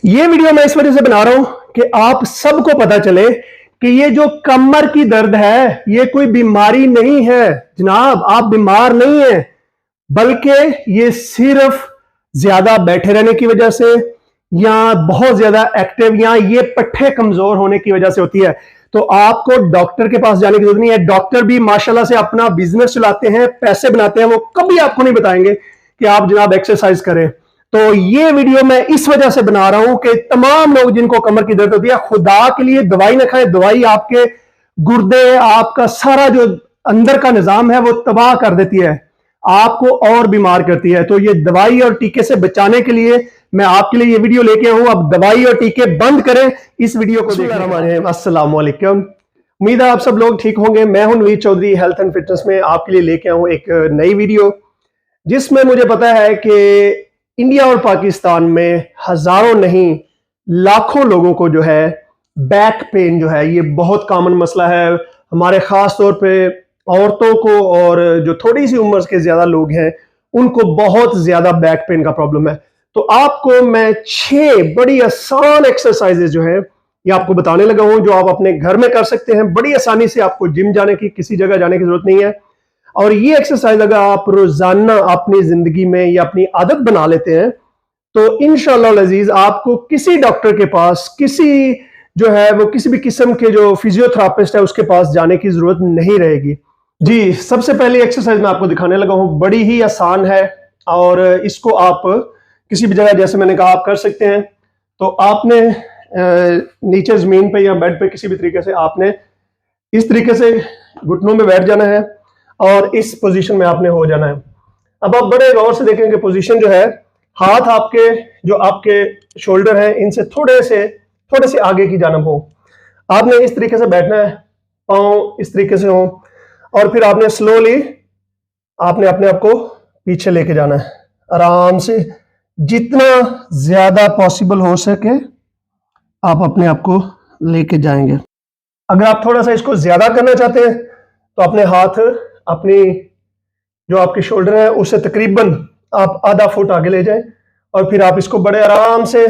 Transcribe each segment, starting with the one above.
ये वीडियो मैं इस वजह से बना रहा हूं कि आप सबको पता चले कि ये जो कमर की दर्द है ये कोई बीमारी नहीं है जनाब। आप बीमार नहीं हैं, बल्कि ये सिर्फ ज्यादा बैठे रहने की वजह से या बहुत ज्यादा एक्टिव या ये पट्टे कमजोर होने की वजह से होती है। तो आपको डॉक्टर के पास जाने की जरूरत नहीं है। डॉक्टर भी माशाल्लाह से अपना बिजनेस चलाते हैं, पैसे बनाते हैं, वो कभी आपको नहीं बताएंगे कि आप जनाब एक्सरसाइज करें। तो ये वीडियो मैं इस वजह से बना रहा हूं कि तमाम लोग जिनको कमर की दर्द होती है, खुदा के लिए दवाई ना खाएं। दवाई आपके गुर्दे, आपका सारा जो अंदर का निजाम है वो तबाह कर देती है, आपको और बीमार करती है। तो ये दवाई और टीके से बचाने के लिए मैं आपके लिए ये वीडियो लेके आया हूं। अब दवाई और टीके बंद करें, इस वीडियो को देखें। अस्सलाम वालेकुम, उम्मीद है आप सब लोग ठीक होंगे। मैं हूं Naveed Chaudhary, health and fitness में आपके लिए लेके आया हूं एक नई वीडियो, जिसमें मुझे पता है कि इंडिया और पाकिस्तान में हजारों नहीं लाखों लोगों को जो है बैक पेन जो है ये बहुत कॉमन मसला है। हमारे खास तौर पे औरतों को और जो थोड़ी सी उम्र के ज्यादा लोग हैं उनको बहुत ज्यादा बैक पेन का प्रॉब्लम है। तो आपको मैं 6 बड़ी आसान एक्सरसाइजेज जो है ये आपको बताने लगा हूं, जो आप अपने घर में कर सकते हैं बड़ी आसानी से। आपको जिम जाने की, किसी जगह जाने की जरूरत नहीं है। और ये एक्सरसाइज अगर आप रोजाना अपनी जिंदगी में या अपनी आदत बना लेते हैं तो इंशाअल्लाह अजीज आपको किसी डॉक्टर के पास, किसी जो है वो किसी भी किस्म के जो फिजियोथेरापिस्ट है उसके पास जाने की जरूरत नहीं रहेगी। जी, सबसे पहली एक्सरसाइज मैं आपको दिखाने लगा हूं, बड़ी ही आसान है और इसको आप किसी भी जगह, जैसे मैंने कहा, आप कर सकते हैं। तो आपने नीचे जमीन पे या बेड पे किसी भी तरीके से आपने इस तरीके से घुटनों में बैठ जाना है और इस पोजीशन में आपने हो जाना है। अब आप बड़े गौर से देखेंगे पोजीशन जो है, हाथ आपके जो आपके शोल्डर हैं इनसे थोड़े से आगे की जानब हो। आपने इस तरीके से बैठना है, पांव इस तरीके से हो और फिर आपने स्लोली आपने अपने आप को पीछे लेके जाना है आराम से। जितना ज्यादा पॉसिबल हो सके आप अपने आप को लेके जाएंगे। अगर आप थोड़ा सा इसको ज्यादा करना चाहते हैं तो अपने हाथ अपनी जो आपके शोल्डर है उससे तकरीबन आप आधा फुट आगे ले जाएं और फिर आप इसको बड़े आराम से,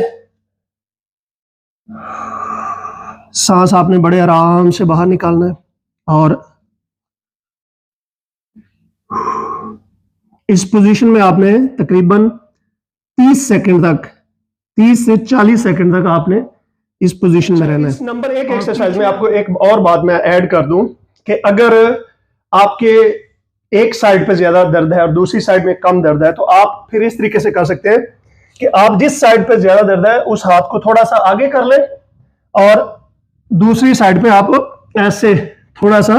सांस आपने बड़े आराम से बाहर निकालना है और इस पोजीशन में आपने तकरीबन 30 सेकंड तक, 30 से 40 सेकंड तक आपने इस पोजीशन में रहना है। नंबर 1 एक्सरसाइज में आपको एक और बात मैं ऐड कर दूं कि अगर आपके एक साइड पे ज्यादा दर्द है और दूसरी साइड में कम दर्द है तो आप फिर इस तरीके से कर सकते हैं कि आप जिस साइड पे ज्यादा दर्द है उस हाथ को थोड़ा सा आगे कर लें और दूसरी साइड पे आप ऐसे थोड़ा सा,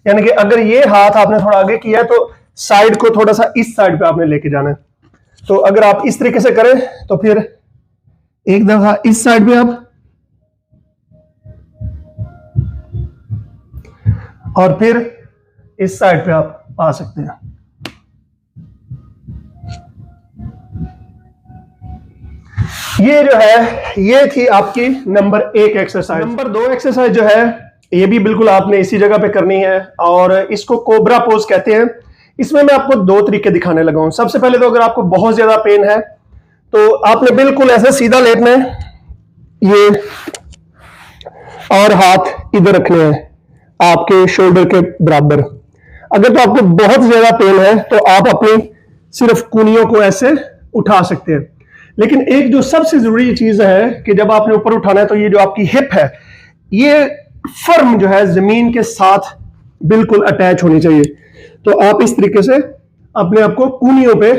यानी कि अगर ये हाथ आपने थोड़ा आगे किया तो साइड को थोड़ा सा इस साइड पे आपने लेके जाना है। तो अगर आप इस तरीके से करें तो फिर एक दफा इस साइड पे आप और फिर इस साइड पे आप आ सकते हैं। ये जो है ये थी आपकी नंबर 1 एक्सरसाइज। नंबर 2 एक्सरसाइज जो है ये भी बिल्कुल आपने इसी जगह पे करनी है और इसको कोबरा पोज कहते हैं। इसमें मैं आपको 2 तरीके दिखाने लगा हूं। सबसे पहले तो अगर आपको बहुत ज्यादा पेन है तो आपने बिल्कुल ऐसे सीधा लेटना है, ये, और हाथ इधर रखने हैं आपके शोल्डर के बराबर। अगर तो आपको बहुत ज्यादा पेन है तो आप अपनी सिर्फ कूनियों को ऐसे उठा सकते हैं। लेकिन एक जो सबसे जरूरी चीज है कि जब आपने ऊपर उठाना है तो ये जो आपकी हिप है ये फर्म जो है जमीन के साथ बिल्कुल अटैच होनी चाहिए। तो आप इस तरीके से अपने आप को कूनियों पे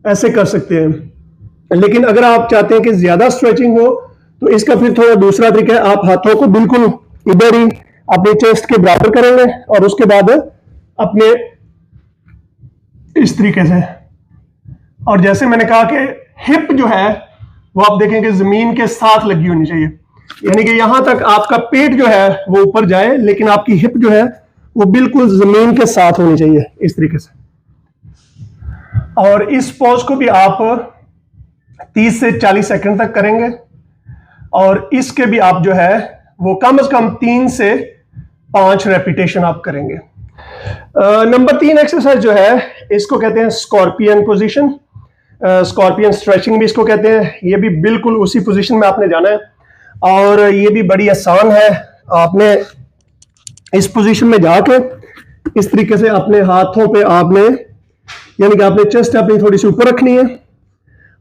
ऐसे कर सकते हैं। लेकिन अगर आप चाहते हैं कि ज्यादा स्ट्रेचिंग हो तो इसका फिर थोड़ा दूसरा तरीका है, आप हाथों को बिल्कुल इधर ही अपने चेस्ट के बराबर करेंगे और उसके बाद अपने इस तरीके से, और जैसे मैंने कहा कि हिप जो है वो आप देखेंगे जमीन के साथ लगी होनी चाहिए, यानी कि यहां तक आपका पेट जो है वो ऊपर जाए लेकिन आपकी हिप जो है वो बिल्कुल जमीन के साथ होनी चाहिए इस तरीके से। और इस पोज को भी आप 30 से 40 सेकंड तक करेंगे और इसके भी आप जो है वो कम से कम 3 से 5 रेपिटेशन आप करेंगे। नंबर 3 एक्सरसाइज जो है इसको कहते हैं स्कॉर्पियन पोजीशन। स्कॉर्पियन स्ट्रेचिंग भी इसको कहते हैं। ये भी बिल्कुल उसी पोजीशन में आपने जाना है और ये भी बड़ी आसान है। आपने इस पोजीशन में जाके इस तरीके से अपने हाथों पे आपने, यानी कि आपने चेस्ट अपनी थोड़ी सी ऊपर रखनी है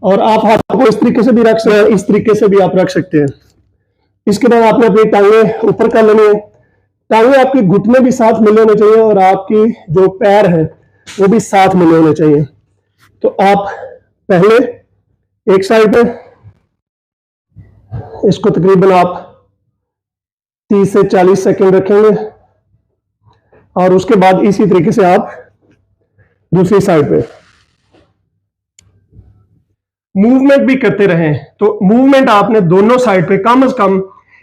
और आप हाथों को इस तरीके से भी रख सकते हैं, इस तरीके से भी आप रख सकते हैं। इसके बाद आपने अपनी टांगें ऊपर कर लेनी है। टांगें आपके घुटने भी साथ मिले होने चाहिए और आपकी जो पैर है वो भी साथ मिले होने चाहिए। तो आप पहले एक साइड पे इसको तकरीबन आप 30 से 40 सेकंड रखेंगे और उसके बाद इसी तरीके से आप दूसरी साइड पे मूवमेंट भी करते रहें। तो मूवमेंट आपने दोनों साइड पे कम से कम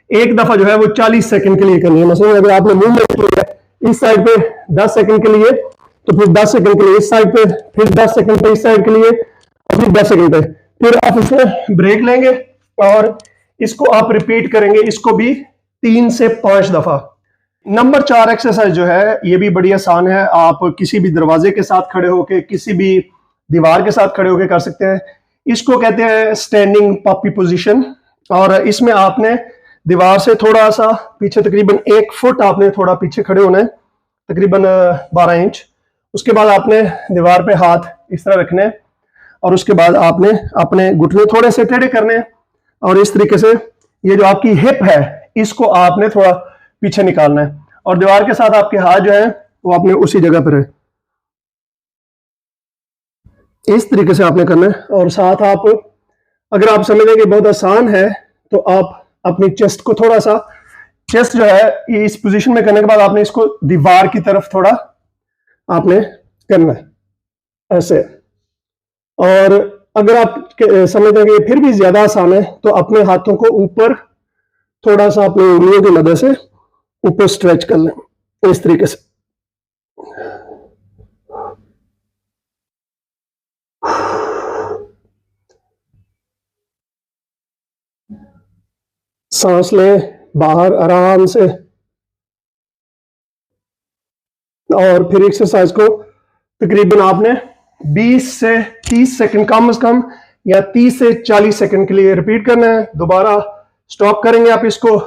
एक दफा जो है वो 40 सेकंड के लिए करनी है। मतलब अगर आपने मूवमेंट किया इस साइड पे 10 सेकंड के लिए, तो फिर 10 सेकंड के लिए इस साइड पे, फिर 10 सेकंड पे इस साइड के लिए, फिर 10 सेकंड पे, फिर आप इसमें ब्रेक लेंगे और इसको आप रिपीट करेंगे, इसको भी 3 से 5 दफा। नंबर 4 एक्सरसाइज जो है ये भी बड़ी आसान है। आप किसी भी दरवाजे के साथ खड़े होके, किसी भी दीवार के साथ खड़े होके कर सकते हैं। इसको कहते हैं स्टैंडिंग पॉपी पोजीशन। और इसमें आपने दीवार से थोड़ा सा पीछे, तकरीबन 1 फुट आपने थोड़ा पीछे खड़े होना है, तकरीबन 12 इंच। उसके बाद आपने दीवार पे हाथ इस तरह रखने हैं और उसके बाद आपने अपने घुटने थोड़े से टेढ़े करने हैं और इस तरीके से ये जो आपकी हिप है इसको आपने थोड़ा पीछे निकालना है और दीवार के साथ आपके हाथ जो है वो आपने उसी जगह पर है, इस तरीके से आपने करना है। और साथ आप, अगर आप समझें कि बहुत आसान है, तो आप अपनी चेस्ट को थोड़ा सा, चेस्ट जो है ये इस पोजीशन में करने के बाद आपने इसको दीवार की तरफ थोड़ा आपने करना है ऐसे। और अगर आप समझते हैं कि फिर भी ज्यादा आसान है तो अपने हाथों को ऊपर थोड़ा सा अपनी उंगलियों की मदद से ऊपर स्ट्रेच कर लें इस तरीके से। सांस लें बाहर आराम से और फिर एक्सरसाइज को तकरीबन आपने 20 से 30 सेकंड कम से कम या 30 से 40 सेकंड के लिए रिपीट करना है। दोबारा स्टॉप करेंगे आप इसको,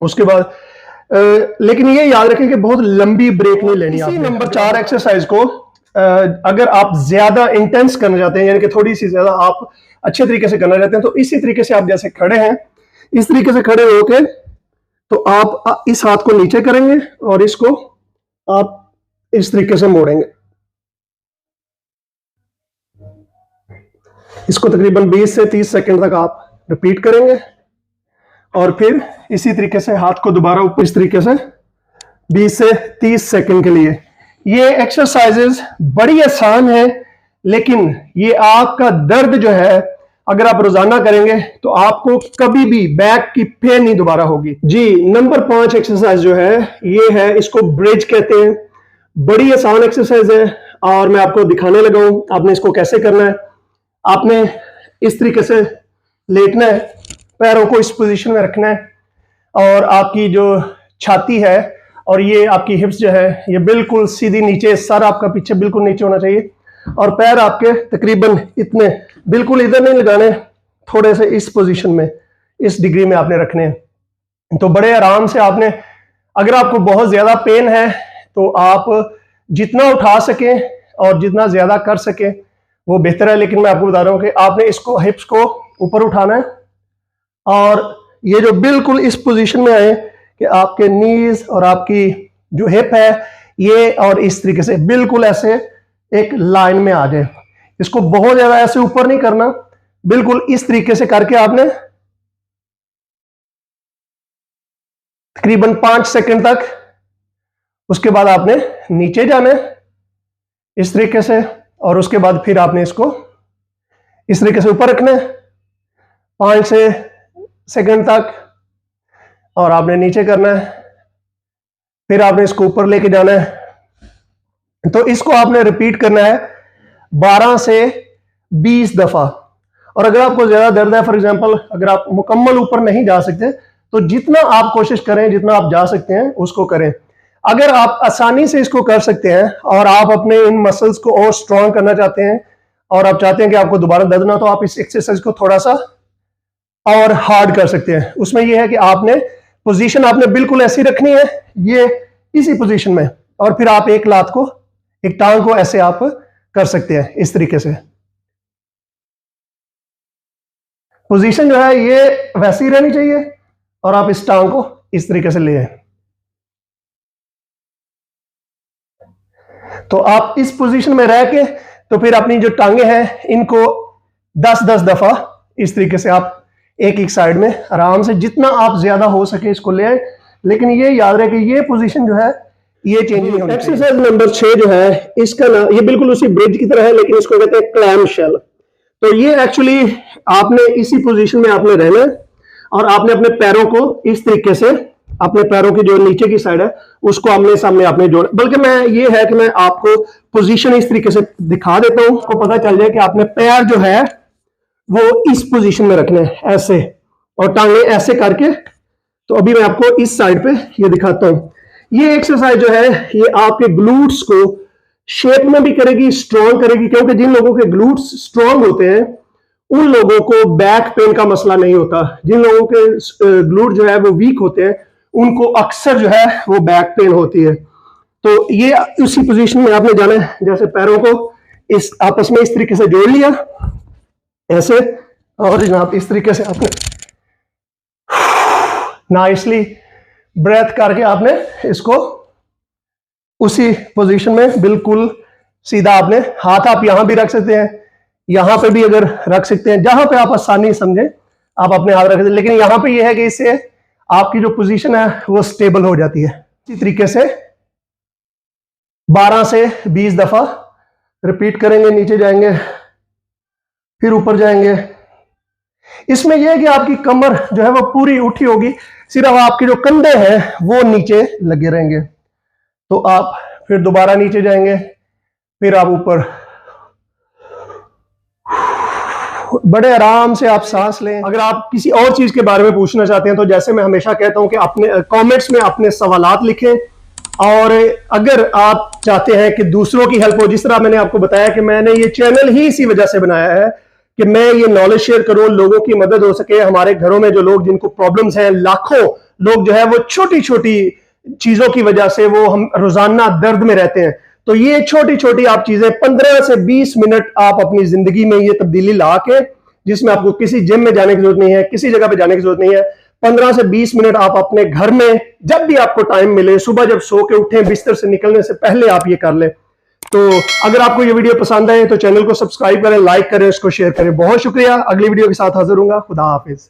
उसके बाद लेकिन ये याद रखें कि बहुत लंबी ब्रेक नहीं लेनी। इसी नंबर 4 एक्सरसाइज को अगर आप ज्यादा इंटेंस करना चाहते हैं, यानी कि थोड़ी सी ज्यादा आप अच्छे तरीके से करना चाहते हैं, तो इसी तरीके से आप जैसे खड़े हैं इस तरीके से खड़े होके तो आप इस हाथ को नीचे करेंगे और इसको आप इस तरीके से मोड़ेंगे। इसको तकरीबन 20 से 30 सेकंड तक आप रिपीट करेंगे और फिर इसी तरीके से हाथ को दोबारा ऊपर इस तरीके से 20 से 30 सेकंड के लिए। ये एक्सरसाइजेस बड़ी आसान है, लेकिन ये आपका दर्द जो है अगर आप रोजाना करेंगे तो आपको कभी भी बैक की पेन नहीं दोबारा होगी जी। नंबर 5 एक्सरसाइज जो है ये है, इसको ब्रिज कहते हैं। बड़ी आसान एक्सरसाइज है और मैं आपको दिखाने लगा हूं आपने इसको कैसे करना है। आपने इस तरीके से लेटना है, पैरों को इस पोजीशन में रखना है और आपकी जो छाती है और ये आपकी हिप्स जो है ये बिल्कुल सीधी नीचे, सर आपका पीछे बिल्कुल नीचे होना चाहिए और पैर आपके तकरीबन इतने, बिल्कुल इधर नहीं लगाने, थोड़े से इस पोजीशन में, इस डिग्री में आपने रखने हैं। तो बड़े आराम से आपने, अगर आपको बहुत ज्यादा पेन है तो आप जितना उठा सकें और जितना ज्यादा कर सकें वो बेहतर है। लेकिन मैं आपको बता रहा हूं कि आपने इसको, हिप्स को ऊपर उठाना है और ये जो बिल्कुल इस पोजीशन में आए कि आपके नीज और आपकी जो हिप है ये और इस तरीके से बिल्कुल ऐसे एक लाइन में आ जाए। इसको बहुत ज्यादा ऐसे ऊपर नहीं करना, बिल्कुल इस तरीके से करके आपने तकरीबन 5 सेकंड तक, उसके बाद आपने नीचे जाना है इस तरीके से और उसके बाद फिर आपने इसको इस तरीके से ऊपर रखना है 5 से सेकंड तक और आपने नीचे करना है, फिर आपने इसको ऊपर लेके जाना है। तो इसको आपने रिपीट करना है 12 से 20 दफा। और अगर आपको ज्यादा दर्द है, फॉर एग्जांपल अगर आप मुकम्मल ऊपर नहीं जा सकते तो जितना आप कोशिश करें, जितना आप जा सकते हैं उसको करें। अगर आप आसानी से इसको कर सकते हैं और आप अपने इन मसल्स को और स्ट्रांग करना चाहते हैं, और आप चाहते हैं कि आपको दोबारा दर्द ना, तो आप इस एक्सरसाइज को थोड़ा सा और हार्ड कर सकते हैं। उसमें यह है कि आपने पोजीशन आपने बिल्कुल ऐसी रखनी है, ये इसी पोजीशन में, और फिर आप एक लात को, एक टांग को ऐसे आप कर सकते हैं इस तरीके से। पोजीशन जो है ये वैसी रहनी चाहिए और आप इस टांग को इस तरीके से ले आए। तो आप इस पोजीशन में रह के तो फिर अपनी जो टांगे हैं इनको 10-10 दफा इस तरीके से आप एक एक साइड में आराम से, जितना आप ज्यादा हो सके इसको ले आए। लेकिन ये याद रहे कि ये पोजीशन जो है ये चेंज नहीं होनी। एक्सरसाइज नंबर 6 जो है इसका ना, ये बिल्कुल उसी ब्रिज की तरह है, लेकिन इसको कहते हैं क्लैम शेल। तो ये एक्चुअली आपने इसी पोजीशन में आपने रहना है और आपने अपने पैरों को इस तरीके से, अपने पैरों की जो नीचे की साइड है उसको आमने सामने आपने जोड़, बल्कि मैं ये है कि मैं आपको पोजीशन इस तरीके से दिखा देता हूं, आपको पता चल जाए कि आपने पैर जो है वो इस पोजीशन में रखने हैं ऐसे, और टांगे ऐसे करके। तो अभी मैं आपको इस साइड पे ये दिखाता हूं। ये एक्सरसाइज जो है ये आपके ग्लूट्स को शेप में भी करेगी, स्ट्रॉन्ग करेगी, क्योंकि जिन लोगों के ग्लूट्स स्ट्रॉन्ग होते हैं उन लोगों को बैक पेन का मसला नहीं होता। जिन लोगों के ग्लूट जो है वो वीक होते हैं उनको अक्सर जो है वो बैक पेन होती है। तो ये उसी पोजीशन में आपने जाना है, जैसे पैरों को इस आपस में इस तरीके से जोड़ लिया ऐसे, और जनाब इस तरीके से आपने नाइसली ब्रेथ करके आपने इसको उसी पोजीशन में बिल्कुल सीधा, आपने हाथ आप यहां भी रख सकते हैं, यहां पे भी अगर रख सकते हैं, जहां पे आप आसानी समझे आप अपने हाथ रख सकते हैं। लेकिन यहां पे यह है कि इससे आपकी जो पोजीशन है वो स्टेबल हो जाती है। इसी तरीके से 12 से 20 दफा रिपीट करेंगे, नीचे जाएंगे फिर ऊपर जाएंगे। इसमें यह है कि आपकी कमर जो है वो पूरी उठी होगी, सिर्फ आपके जो कंधे हैं वो नीचे लगे रहेंगे। तो आप फिर दोबारा नीचे जाएंगे, फिर आप ऊपर, बड़े आराम से आप सांस लें। अगर आप किसी और चीज के बारे में पूछना चाहते हैं तो जैसे मैं हमेशा कहता हूं कि अपने कमेंट्स में अपने सवालात लिखें, और अगर आप चाहते हैं कि दूसरों की हेल्प हो, जिस तरह मैंने आपको बताया कि मैंने ये चैनल ही इसी वजह से बनाया है कि मैं ये नॉलेज शेयर करूं, लोगों की मदद हो सके। हमारे घरों में जो लोग जिनको प्रॉब्लम्स हैं, लाखों लोग जो है वो छोटी छोटी चीजों की वजह से वो हम रोजाना दर्द में रहते हैं। तो ये छोटी छोटी आप चीजें 15 से 20 मिनट आप अपनी जिंदगी में ये तब्दीली ला के, जिसमें आपको किसी जिम में जाने की जरूरत नहीं है, किसी जगह पे जाने की जरूरत नहीं है, 15 से 20 मिनट आप अपने घर में जब भी आपको टाइम मिले, सुबह जब सो के उठें, बिस्तर से निकलने से पहले आप ये कर लें। तो अगर आपको ये वीडियो पसंद आए तो चैनल को सब्सक्राइब करें, लाइक करें, इसको शेयर करें। बहुत शुक्रिया। अगली वीडियो के साथ हाजिर होऊंगा। खुदा हाफिज।